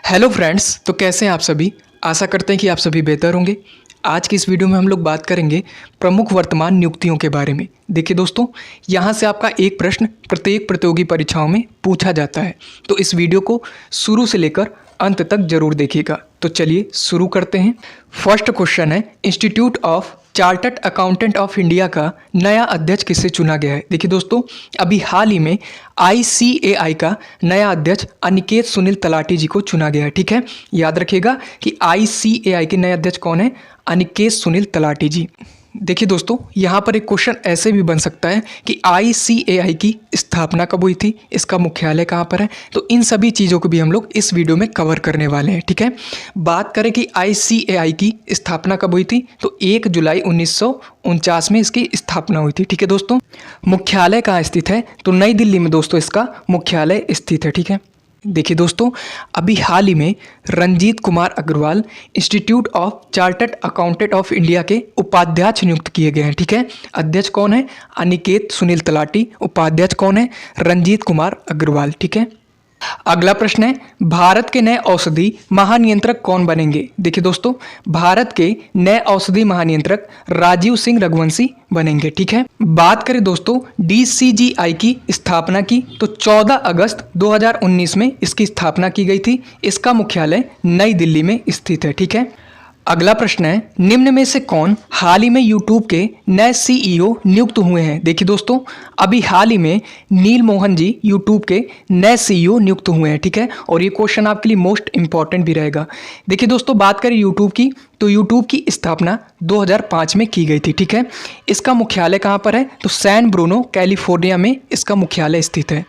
Hello friends, तो कैसे हैं आप सभी। आशा करते हैं कि आप सभी बेहतर होंगे। आज की इस वीडियो में हम लोग बात करेंगे प्रमुख वर्तमान नियुक्तियों के बारे में। देखिए दोस्तों, यहाँ से आपका एक प्रश्न प्रत्येक प्रतियोगी परीक्षाओं में पूछा जाता है, तो इस वीडियो को शुरू से लेकर अंत तक जरूर देखिएगा। तो चलिए शुरू करते हैं। फर्स्ट क्वेश्चन है, institute of chartered accountant of India का नया अध्यक्ष किसे चुना गया है। देखिए दोस्तों, अभी हाल ही में ICAI का नया अध्यक्ष अनिकेत सुनील तलाटी जी को चुना गया है। ठीक है, याद रखिएगा कि ICAI के नए अध्यक्ष कौन है, अनिकेत सुनील तलाटी जी। देखिए दोस्तों, यहाँ पर एक क्वेश्चन ऐसे भी बन सकता है कि ICAI की स्थापना कब हुई थी, इसका मुख्यालय कहाँ पर है। तो इन सभी चीज़ों को भी हम लोग इस वीडियो में कवर करने वाले हैं। ठीक है, बात करें कि ICAI की स्थापना कब हुई थी, तो 1 जुलाई 1949 में इसकी स्थापना हुई थी। ठीक है दोस्तों, मुख्यालय कहाँ स्थित है, तो नई दिल्ली में दोस्तों इसका मुख्यालय स्थित है। ठीक है, देखिए दोस्तों, अभी हाल ही में Ranjit Kumar Agarwal institute of chartered accountant of India के उपाध्यक्ष नियुक्त किए गए हैं। ठीक है, अध्यक्ष कौन है, अनिकेत सुनील तलाटी। उपाध्यक्ष कौन है, रंजीत कुमार अग्रवाल। ठीक है, अगला प्रश्न है, भारत के नए औषधि महानियंत्रक कौन बनेंगे। देखिए दोस्तों, भारत के नए औषधि महानियंत्रक राजीव सिंह रघुवंशी बनेंगे। ठीक है, बात करें दोस्तों DCGI की स्थापना की, तो 14 अगस्त 2019 में इसकी स्थापना की गई थी। इसका मुख्यालय नई दिल्ली में स्थित है। ठीक है, अगला प्रश्न है, निम्न में से कौन हाल ही में यूट्यूब के नए CEO नियुक्त हुए हैं। देखिए दोस्तों, अभी हाल ही में नील मोहन जी यूट्यूब के नए CEO नियुक्त हुए हैं। ठीक है, और ये क्वेश्चन आपके लिए मोस्ट इंपॉर्टेंट भी रहेगा। देखिए दोस्तों, बात करें यूट्यूब की, तो यूट्यूब की स्थापना 2005 में की गई थी। ठीक है, इसका मुख्यालय कहाँ पर है, तो सैन ब्रूनो कैलिफोर्निया में इसका मुख्यालय स्थित है।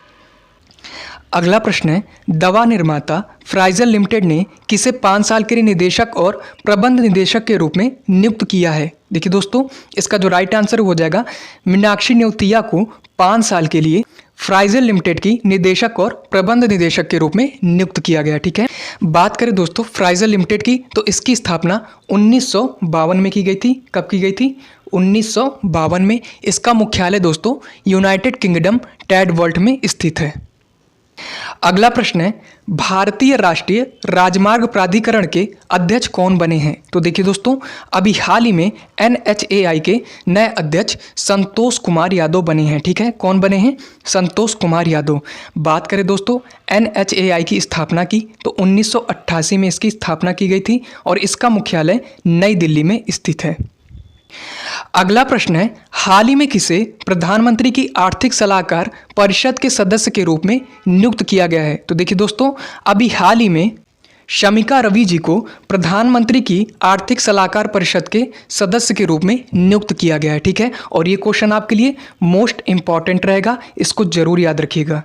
अगला प्रश्न है, दवा निर्माता फ्राइजर लिमिटेड ने किसे 5 साल के लिए निदेशक और प्रबंध निदेशक के रूप में नियुक्त किया है। देखिए दोस्तों, इसका जो राइट आंसर हो जाएगा, मीनाक्षी न्योतिया को 5 साल के लिए फ्राइजर लिमिटेड की निदेशक और प्रबंध निदेशक के रूप में नियुक्त किया गया। ठीक है, बात करें दोस्तों फ्राइजर लिमिटेड की, तो इसकी स्थापना 1952 में की गई थी। कब की गई थी, 1952 में। इसका मुख्यालय दोस्तों यूनाइटेड किंगडम टैडवर्ल्ट में स्थित है। अगला प्रश्न है, भारतीय राष्ट्रीय राजमार्ग प्राधिकरण के अध्यक्ष कौन बने हैं। तो देखिए दोस्तों, अभी हाल ही में NHAI के नए अध्यक्ष संतोष कुमार यादव बने हैं। ठीक है, कौन बने हैं, संतोष कुमार यादव। बात करें दोस्तों NHAI की स्थापना की, तो 1988 में इसकी स्थापना की गई थी और इसका मुख्यालय नई दिल्ली में स्थित है। अगला प्रश्न है, हाल ही में किसे प्रधानमंत्री की आर्थिक सलाहकार परिषद के सदस्य के रूप में नियुक्त किया गया है। तो देखिए दोस्तों, अभी हाल ही में शमिका रवि जी को प्रधानमंत्री की आर्थिक सलाहकार परिषद के सदस्य के रूप में नियुक्त किया गया है। ठीक है, और ये क्वेश्चन आपके लिए मोस्ट इंपॉर्टेंट रहेगा, इसको जरूर याद रखिएगा।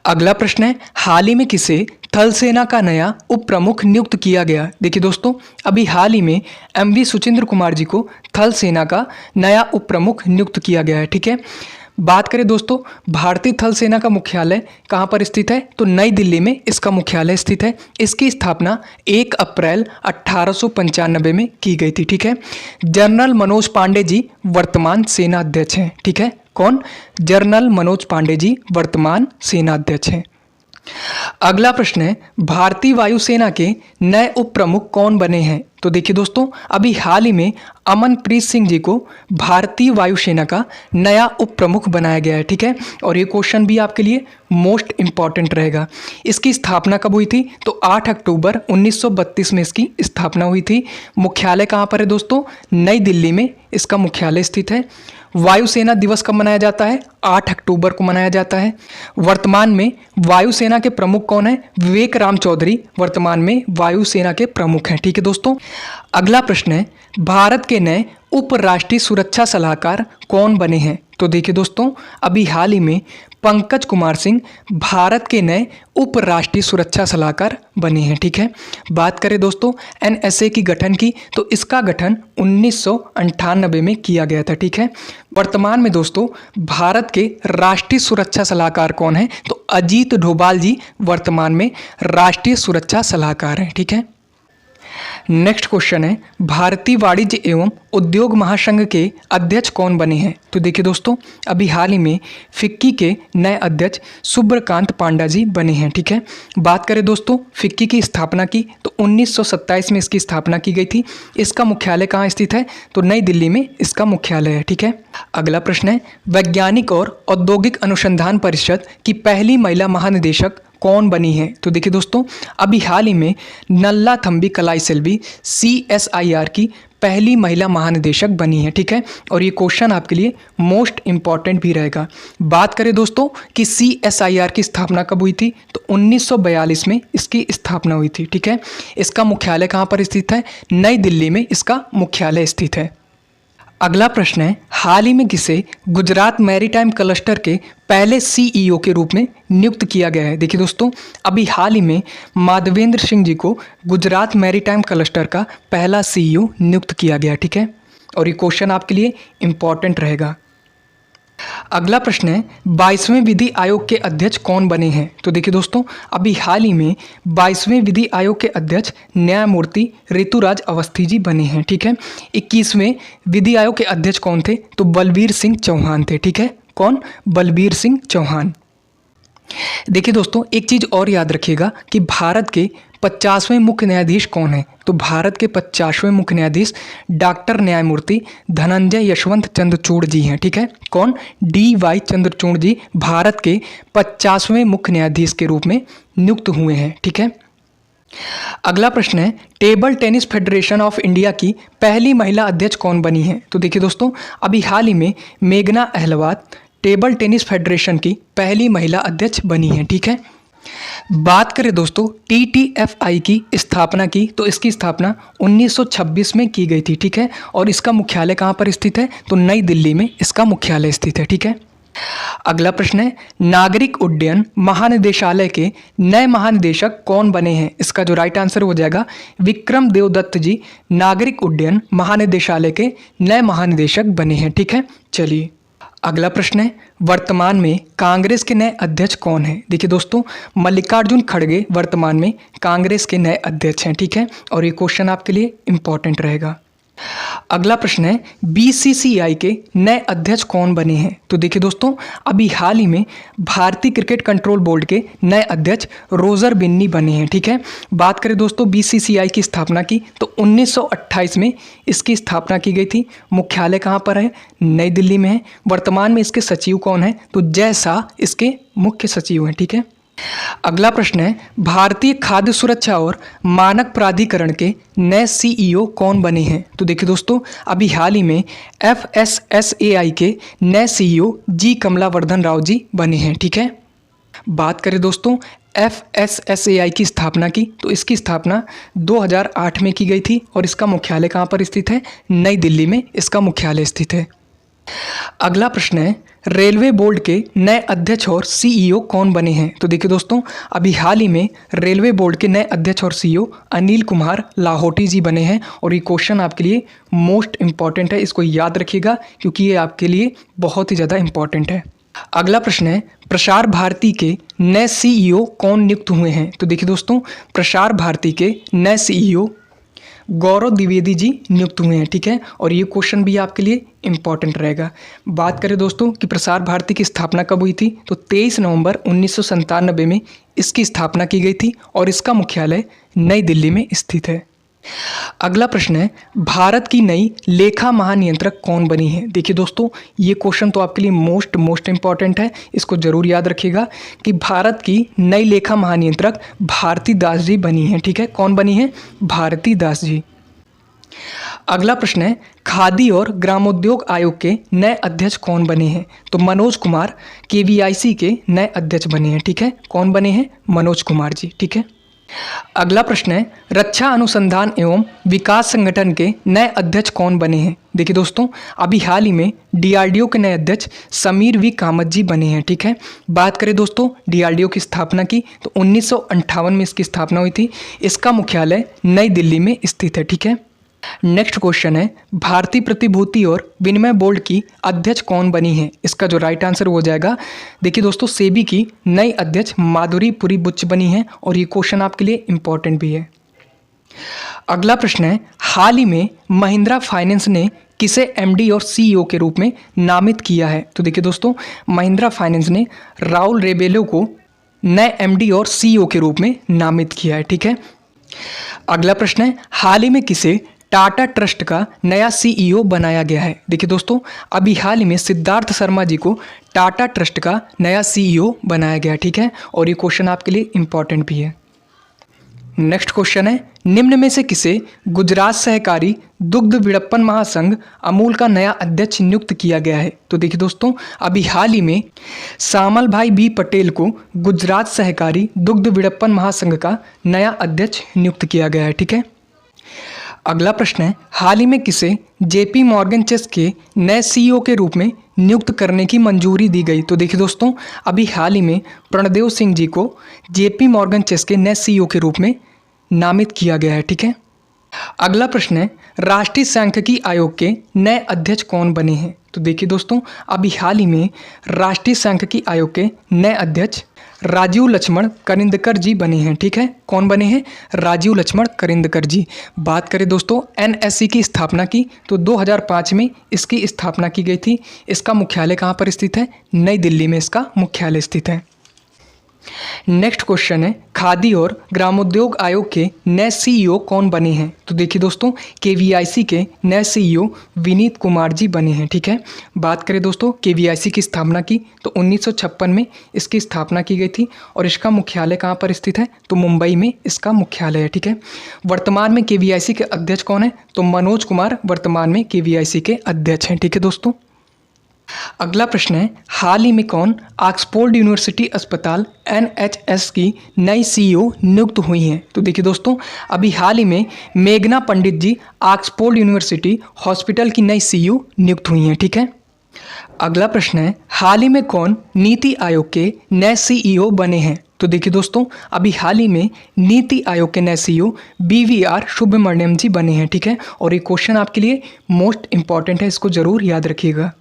अगला प्रश्न है, हाल ही में किसे थल सेना का नया उप प्रमुख नियुक्त किया गया। देखिए दोस्तों, अभी हाल ही में MV सुचिंद्र कुमार जी को थल सेना का नया उप प्रमुख नियुक्त किया गया है। ठीक है, बात करें दोस्तों भारतीय थल सेना का मुख्यालय कहाँ पर स्थित है, तो नई दिल्ली में इसका मुख्यालय स्थित है। इसकी स्थापना 1 अप्रैल 1895 में की गई थी। ठीक है, जनरल मनोज पांडे जी वर्तमान सेना अध्यक्ष हैं। ठीक है, कौन, जनरल मनोज पांडे जी वर्तमान सेना अध्यक्ष हैं। अगला प्रश्न है, भारतीय वायुसेना के नए उप प्रमुख कौन बने हैं। तो देखिए दोस्तों, अभी हाल ही में अमनप्रीत सिंह जी को भारतीय वायुसेना का नया उप प्रमुख बनाया गया है। ठीक है, और ये क्वेश्चन भी आपके लिए मोस्ट इंपॉर्टेंट रहेगा। इसकी स्थापना कब हुई थी, तो 8 अक्टूबर 1932 में इसकी स्थापना हुई थी। मुख्यालय कहाँ पर है दोस्तों, नई दिल्ली में इसका मुख्यालय स्थित है। वायुसेना दिवस कब मनाया जाता है, 8 अक्टूबर को मनाया जाता है। वर्तमान में वायुसेना के प्रमुख कौन है, विवेक राम चौधरी वर्तमान में वायुसेना के प्रमुख हैं। ठीक है दोस्तों, अगला प्रश्न है, भारत के नए उप राष्ट्रीय सुरक्षा सलाहकार कौन बने हैं। तो देखिए दोस्तों, अभी हाल ही में पंकज कुमार सिंह भारत के नए उप राष्ट्रीय सुरक्षा सलाहकार बने हैं। ठीक है, बात करें दोस्तों NSA की गठन की, तो इसका गठन 1998 में किया गया था। ठीक है, वर्तमान में दोस्तों भारत के राष्ट्रीय सुरक्षा सलाहकार कौन है, तो अजीत डोभाल जी वर्तमान में राष्ट्रीय सुरक्षा सलाहकार हैं। ठीक है, नेक्स्ट क्वेश्चन है, भारतीय वाणिज्य एवं उद्योग महासंघ के अध्यक्ष कौन बने हैं? तो देखिए दोस्तों, अभी हाल ही में फिक्की के नए अध्यक्ष सुब्रकांत पांडा जी बने हैं। ठीक है, बात करें दोस्तों फिक्की की स्थापना की तो 1927 में इसकी स्थापना की गई थी। इसका मुख्यालय कहाँ स्थित है? तो नई दिल्ली में इसका मुख्यालय है। ठीक है, अगला प्रश्न है, वैज्ञानिक और औद्योगिक अनुसंधान परिषद की पहली महिला महानिदेशक कौन बनी है? तो देखिए दोस्तों, अभी हाल ही में नल्लाथम्बी कलाईसेल्वी CSIR की पहली महिला महानिदेशक बनी है। ठीक है, और ये क्वेश्चन आपके लिए मोस्ट इंपॉर्टेंट भी रहेगा। बात करें दोस्तों कि CSIR की स्थापना कब हुई थी? तो 1942 में इसकी स्थापना हुई थी। ठीक है, इसका मुख्यालय कहाँ पर स्थित है? नई दिल्ली में इसका मुख्यालय स्थित है। अगला प्रश्न है, हाल ही में किसे गुजरात मैरीटाइम क्लस्टर के पहले CEO के रूप में नियुक्त किया गया है? देखिए दोस्तों, अभी हाल ही में माधवेंद्र सिंह जी को गुजरात मैरीटाइम क्लस्टर का पहला CEO नियुक्त किया गया। ठीक है, और ये क्वेश्चन आपके लिए इम्पॉर्टेंट रहेगा। अगला प्रश्न है, 22वें विधि आयोग के अध्यक्ष कौन बने हैं? तो देखिए दोस्तों, अभी हाल ही में 22वें विधि आयोग के अध्यक्ष न्यायमूर्ति ऋतुराज अवस्थी जी बने हैं। ठीक है, 21वें विधि आयोग के अध्यक्ष कौन थे? तो बलबीर सिंह चौहान थे। ठीक है, कौन? बलबीर सिंह चौहान। देखिए दोस्तों, एक चीज़ और याद रखिएगा कि भारत के 50वें मुख्य न्यायाधीश कौन है? तो भारत के 50वें मुख्य न्यायाधीश डॉक्टर न्यायमूर्ति धनंजय यशवंत चंद्रचूड़ जी हैं। ठीक है, कौन? DY चंद्रचूड़ जी भारत के 50वें मुख्य न्यायाधीश के रूप में नियुक्त हुए हैं। ठीक है, अगला प्रश्न है, table tennis federation of India की पहली महिला अध्यक्ष कौन बनी है? तो देखिए दोस्तों, अभी हाल ही में मेघना अहलवाद टेबल टेनिस फेडरेशन की पहली महिला अध्यक्ष बनी है। ठीक है, बात करें दोस्तों TTFI की स्थापना की तो इसकी स्थापना 1926 में की गई थी। ठीक है, और इसका मुख्यालय कहाँ पर स्थित है? तो नई दिल्ली में इसका मुख्यालय स्थित है। ठीक है, अगला प्रश्न है, नागरिक उड्डयन महानिदेशालय के नए महानिदेशक कौन बने हैं? इसका जो राइट आंसर हो जाएगा विक्रम देवदत्त जी नागरिक उड्डयन महानिदेशालय के नए महानिदेशक बने हैं। ठीक है, चलिए अगला प्रश्न है, वर्तमान में कांग्रेस के नए अध्यक्ष कौन हैं? देखिए दोस्तों, मल्लिकार्जुन खड़गे वर्तमान में कांग्रेस के नए अध्यक्ष हैं। ठीक है, और ये क्वेश्चन आपके लिए इंपॉर्टेंट रहेगा। अगला प्रश्न है, BCCI के नए अध्यक्ष कौन बने हैं? तो देखिए दोस्तों, अभी हाल ही में भारतीय क्रिकेट कंट्रोल बोर्ड के नए अध्यक्ष रोजर बिन्नी बने हैं। ठीक है, बात करें दोस्तों BCCI की स्थापना की तो 1928 में इसकी स्थापना की गई थी। मुख्यालय कहाँ पर है? नई दिल्ली में है। वर्तमान में इसके सचिव कौन है? तो जय शाह इसके मुख्य सचिव हैं। ठीक है, अगला प्रश्न है, भारतीय खाद्य सुरक्षा और मानक प्राधिकरण के नए CEO कौन बने हैं? तो देखिए दोस्तों, अभी हाल ही में FSSAI के नए CEO जी कमलावर्धन राव जी बने हैं। ठीक है, बात करें दोस्तों FSSAI की स्थापना की तो इसकी स्थापना 2008 में की गई थी और इसका मुख्यालय कहाँ पर स्थित है? नई दिल्ली में इसका मुख्यालय स्थित है। अगला प्रश्न है, रेलवे बोर्ड के नए अध्यक्ष और CEO कौन बने हैं? तो देखिए दोस्तों, अभी हाल ही में रेलवे बोर्ड के नए अध्यक्ष और CEO अनिल कुमार लाहोटी जी बने हैं और ये क्वेश्चन आपके लिए मोस्ट इंपॉर्टेंट है। इसको याद रखिएगा क्योंकि ये आपके लिए बहुत ही ज़्यादा इंपॉर्टेंट है। अगला प्रश्न है, प्रसार भारती के नए CEO कौन नियुक्त हुए हैं? तो देखिए दोस्तों, प्रसार भारती के नए CEO गौरव द्विवेदी जी नियुक्त हुए हैं। ठीक है, और ये क्वेश्चन भी आपके लिए इंपॉर्टेंट रहेगा। बात करें दोस्तों कि प्रसार भारती की स्थापना कब हुई थी? तो 23 नवंबर 1997 में इसकी स्थापना की गई थी और इसका मुख्यालय नई दिल्ली में स्थित है। अगला प्रश्न है, भारत की नई लेखा महानियंत्रक कौन बनी है? देखिए दोस्तों, ये क्वेश्चन तो आपके लिए मोस्ट इंपॉर्टेंट है। इसको जरूर याद रखिएगा कि भारत की नई लेखा महानियंत्रक भारती दास जी बनी है। ठीक है, कौन बनी है? भारती दास जी। अगला प्रश्न है, खादी और ग्रामोद्योग आयोग के नए अध्यक्ष कौन बने हैं? तो मनोज कुमार KVIC के नए अध्यक्ष बने हैं। ठीक है, कौन बने हैं? मनोज कुमार जी। ठीक है, अगला प्रश्न है, रक्षा अनुसंधान एवं विकास संगठन के नए अध्यक्ष कौन बने हैं? देखिए दोस्तों, अभी हाल ही में DRDO के नए अध्यक्ष समीर V कामत जी बने हैं। ठीक है, बात करें दोस्तों DRDO की स्थापना की तो 1958 में इसकी स्थापना हुई थी। इसका मुख्यालय नई दिल्ली में स्थित है। ठीक है, नेक्स्ट क्वेश्चन है, भारतीय प्रतिभूति और विनिमय बोर्ड की अध्यक्ष कौन बनी है? इसका जो राइट आंसर हो जाएगा, देखिए दोस्तों, सेबी की नई अध्यक्ष माधुरी पुरी बुच्च बनी है और ये क्वेश्चन आपके लिए इंपॉर्टेंट भी है। अगला प्रश्न है, हाल ही में महिंद्रा फाइनेंस ने किसे एमडी और सीईओ के रूप में नामित किया है? तो देखिए दोस्तों, महिंद्रा फाइनेंस ने राहुल रेबेलो को नए एमडी और सीईओ के रूप में नामित किया है। ठीक है। अगला प्रश्न है, हाल ही में किसे टाटा ट्रस्ट का नया सीईओ बनाया गया है? देखिए दोस्तों, अभी हाल ही में सिद्धार्थ शर्मा जी को टाटा ट्रस्ट का नया सीईओ बनाया गया। ठीक है, और ये क्वेश्चन आपके लिए इंपॉर्टेंट भी है। नेक्स्ट क्वेश्चन है, निम्न में से किसे गुजरात सहकारी दुग्ध विपणन महासंघ अमूल का नया अध्यक्ष नियुक्त किया गया है? तो देखिए दोस्तों, अभी हाल ही में श्यामल भाई बी पटेल को गुजरात सहकारी दुग्ध विपणन महासंघ का नया अध्यक्ष नियुक्त किया गया है। ठीक है। अगला प्रश्न है, हाल ही में किसे जेपी मॉर्गन चेस के नए सीईओ के रूप में नियुक्त करने की मंजूरी दी गई? तो देखिए दोस्तों, अभी हाल ही में प्रणदेव सिंह जी को जेपी मॉर्गन चेस के नए सीईओ के रूप में नामित किया गया है। ठीक है। अगला प्रश्न है, राष्ट्रीय सांख्यिकी आयोग के नए अध्यक्ष कौन बने हैं? तो देखिए दोस्तों, अभी हाल ही में राष्ट्रीय सांख्यिकी आयोग के नए अध्यक्ष राजीव लक्ष्मण करिंदकर जी बने हैं। ठीक है। कौन बने हैं? राजीव लक्ष्मण करिंदकर जी। बात करें दोस्तों एनएससी की स्थापना की, तो 2005 में इसकी स्थापना की गई थी। इसका मुख्यालय कहाँ पर स्थित है? नई दिल्ली में इसका मुख्यालय स्थित है। नेक्स्ट क्वेश्चन है, खादी और ग्रामोद्योग आयोग के नए सीईओ कौन बने हैं? तो देखिए दोस्तों, केवीआईसी के नए सीईओ विनीत कुमार जी बने हैं। ठीक है। बात करें दोस्तों केवीआईसी की स्थापना की, तो 1956 में इसकी स्थापना की गई थी और इसका मुख्यालय कहाँ पर स्थित है? तो मुंबई में इसका मुख्यालय है। ठीक है। वर्तमान में केवीआईसी के अध्यक्ष कौन है? तो मनोज कुमार वर्तमान में केवीआईसी के अध्यक्ष हैं। ठीक है दोस्तों। अगला प्रश्न है, हाल ही में कौन ऑक्सफोर्ड यूनिवर्सिटी अस्पताल एनएचएस की नई सीईओ नियुक्त हुई हैं? तो देखिए दोस्तों, अभी हाल ही में मेघना पंडित जी ऑक्सफोर्ड यूनिवर्सिटी हॉस्पिटल की नई सीईओ नियुक्त हुई हैं। ठीक है। अगला प्रश्न है, हाल ही में कौन नीति आयोग के नए सीईओ बने हैं? तो देखिए दोस्तों, अभी हाल ही में नीति आयोग के नए सीईओ बीवीआर सुब्रमण्यम जी बने हैं। ठीक है। और ये क्वेश्चन आपके लिए मोस्ट इंपॉर्टेंट है, इसको जरूर याद रखिएगा।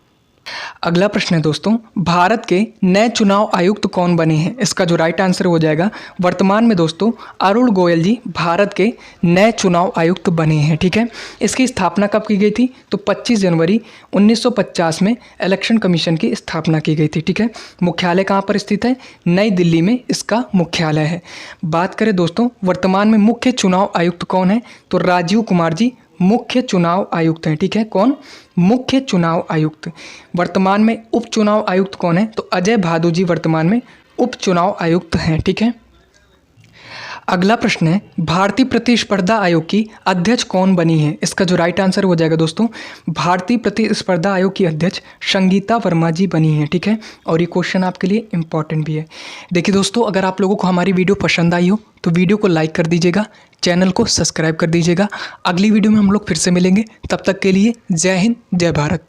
अगला प्रश्न है दोस्तों, भारत के नए चुनाव आयुक्त कौन बने हैं? इसका जो राइट आंसर हो जाएगा, वर्तमान में दोस्तों अरुण गोयल जी भारत के नए चुनाव आयुक्त बने हैं। ठीक है। इसकी स्थापना कब की गई थी? तो 25 जनवरी 1950 में इलेक्शन कमीशन की स्थापना की गई थी। ठीक है। मुख्यालय कहाँ पर स्थित है? नई दिल्ली में इसका मुख्यालय है। बात करें दोस्तों वर्तमान में मुख्य चुनाव आयुक्त कौन है? तो राजीव कुमार जी मुख्य चुनाव आयुक्त हैं। ठीक है। कौन? मुख्य चुनाव आयुक्त। वर्तमान में उप चुनाव आयुक्त कौन है? तो अजय भादु जी वर्तमान में उप चुनाव आयुक्त हैं। ठीक है। अगला प्रश्न है, भारतीय प्रतिस्पर्धा आयोग की अध्यक्ष कौन बनी है? इसका जो राइट आंसर हो जाएगा दोस्तों, भारतीय प्रतिस्पर्धा आयोग की अध्यक्ष संगीता वर्मा जी बनी है। ठीक है। और ये क्वेश्चन आपके लिए इंपॉर्टेंट भी है। देखिए दोस्तों, अगर आप लोगों को हमारी वीडियो पसंद आई हो तो वीडियो को लाइक कर दीजिएगा, चैनल को सब्सक्राइब कर दीजिएगा। अगली वीडियो में हम लोग फिर से मिलेंगे, तब तक के लिए जय हिंद, जय भारत।